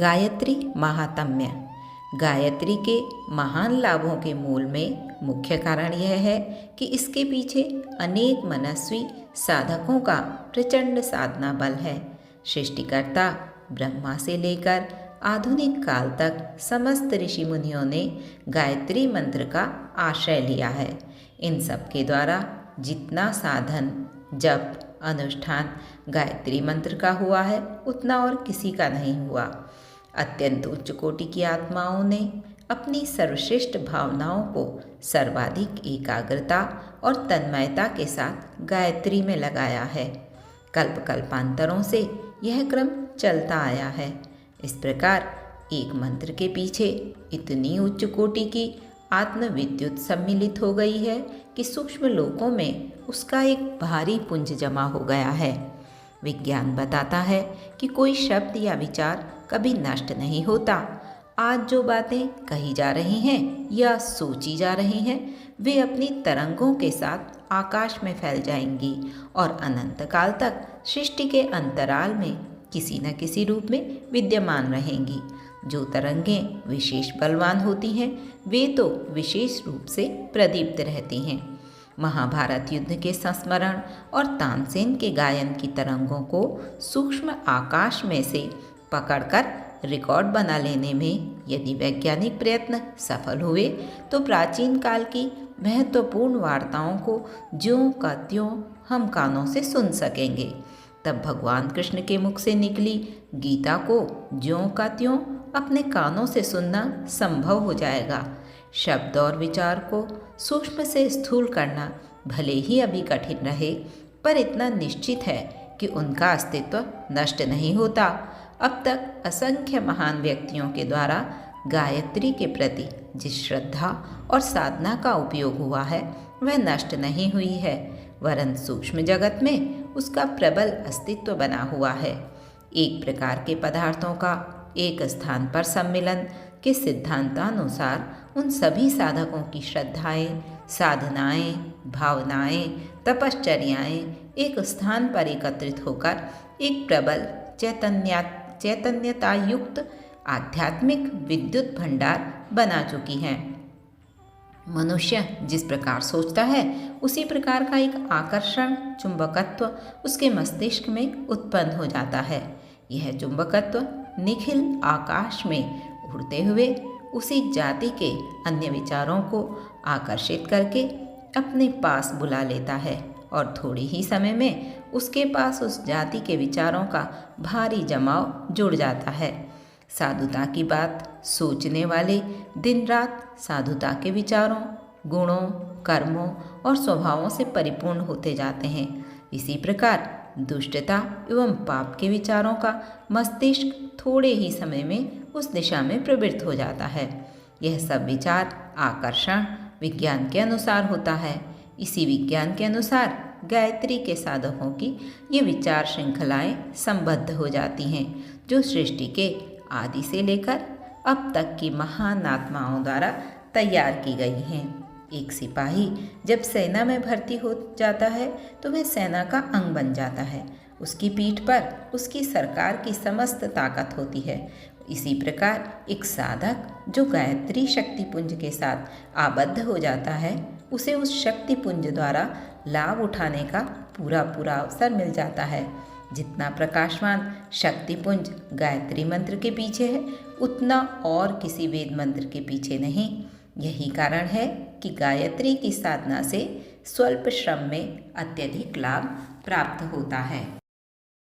गायत्री महात्म्य। गायत्री के महान लाभों के मूल में मुख्य कारण यह है कि इसके पीछे अनेक मनस्वी साधकों का प्रचंड साधना बल है। सृष्टिकर्ता ब्रह्मा से लेकर आधुनिक काल तक समस्त ऋषि मुनियों ने गायत्री मंत्र का आश्रय लिया है। इन सब के द्वारा जितना साधन, जप, अनुष्ठान गायत्री मंत्र का हुआ है उतना और किसी का नहीं हुआ। अत्यंत उच्च कोटि की आत्माओं ने अपनी सर्वश्रेष्ठ भावनाओं को सर्वाधिक एकाग्रता और तन्मयता के साथ गायत्री में लगाया है। कल्प कल्पांतरों से यह क्रम चलता आया है। इस प्रकार एक मंत्र के पीछे इतनी उच्च कोटि की आत्मविद्युत सम्मिलित हो गई है कि सूक्ष्म लोकों में उसका एक भारी पुंज जमा हो गया है। विज्ञान बताता है कि कोई शब्द या विचार कभी नष्ट नहीं होता। आज जो बातें कही जा रही हैं या सोची जा रही हैं, वे अपनी तरंगों के साथ आकाश में फैल जाएंगी और अनंत काल तक सृष्टि के अंतराल में किसी न किसी रूप में विद्यमान रहेंगी। जो तरंगें विशेष बलवान होती हैं, वे तो विशेष रूप से प्रदीप्त रहती हैं। महाभारत युद्ध के संस्मरण और तानसेन के गायन की तरंगों को सूक्ष्म आकाश में से पकड़कर रिकॉर्ड बना लेने में यदि वैज्ञानिक प्रयत्न सफल हुए तो प्राचीन काल की महत्वपूर्ण वार्ताओं को ज्यों का त्यों हम कानों से सुन सकेंगे। तब भगवान कृष्ण के मुख से निकली गीता को ज्यों का त्यों अपने कानों से सुनना संभव हो जाएगा। शब्द और विचार को सूक्ष्म से स्थूल करना भले ही अभी कठिन रहे, पर इतना निश्चित है कि उनका अस्तित्व नष्ट नहीं होता। अब तक असंख्य महान व्यक्तियों के द्वारा गायत्री के प्रति जिस श्रद्धा और साधना का उपयोग हुआ है वह नष्ट नहीं हुई है, वरन सूक्ष्म जगत में उसका प्रबल अस्तित्व बना हुआ है। एक प्रकार के पदार्थों का एक स्थान पर सम्मिलन के सिद्धांतानुसार उन सभी साधकों की श्रद्धाएं, साधनाएं, भावनाएं, तपश्चर्याएं एक स्थान पर एकत्रित होकर एक प्रबल चैतन्यता युक्त आध्यात्मिक विद्युत भंडार बना चुकी हैं। मनुष्य जिस प्रकार सोचता है उसी प्रकार का एक आकर्षण चुंबकत्व उसके मस्तिष्क में उत्पन्न हो जाता है। यह चुंबकत्व निखिल आकाश में उड़ते हुए उसी जाति के अन्य विचारों को आकर्षित करके अपने पास बुला लेता है और थोड़े ही समय में उसके पास उस जाति के विचारों का भारी जमाव जुड़ जाता है। साधुता की बात सोचने वाले दिन रात साधुता के विचारों, गुणों, कर्मों और स्वभावों से परिपूर्ण होते जाते हैं। इसी प्रकार दुष्टता एवं पाप के विचारों का मस्तिष्क थोड़े ही समय में उस दिशा में प्रवृत्त हो जाता है। यह सब विचार आकर्षण विज्ञान के अनुसार होता है। इसी विज्ञान के अनुसार गायत्री के साधकों की ये विचार श्रृंखलाएं संबद्ध हो जाती हैं, जो सृष्टि के आदि से लेकर अब तक की महान आत्माओं द्वारा तैयार की गई हैं। एक सिपाही जब सेना में भर्ती हो जाता है तो वह सेना का अंग बन जाता है। उसकी पीठ पर उसकी सरकार की समस्त ताकत होती है। इसी प्रकार एक साधक जो गायत्री शक्तिपुंज के साथ आबद्ध हो जाता है, उसे उस शक्तिपुंज द्वारा लाभ उठाने का पूरा अवसर मिल जाता है। जितना प्रकाशवान शक्तिपुंज गायत्री मंत्र के पीछे है, उतना और किसी वेद मंत्र के पीछे नहीं। यही कारण है कि गायत्री की साधना से स्वल्प श्रम में अत्यधिक लाभ प्राप्त होता है।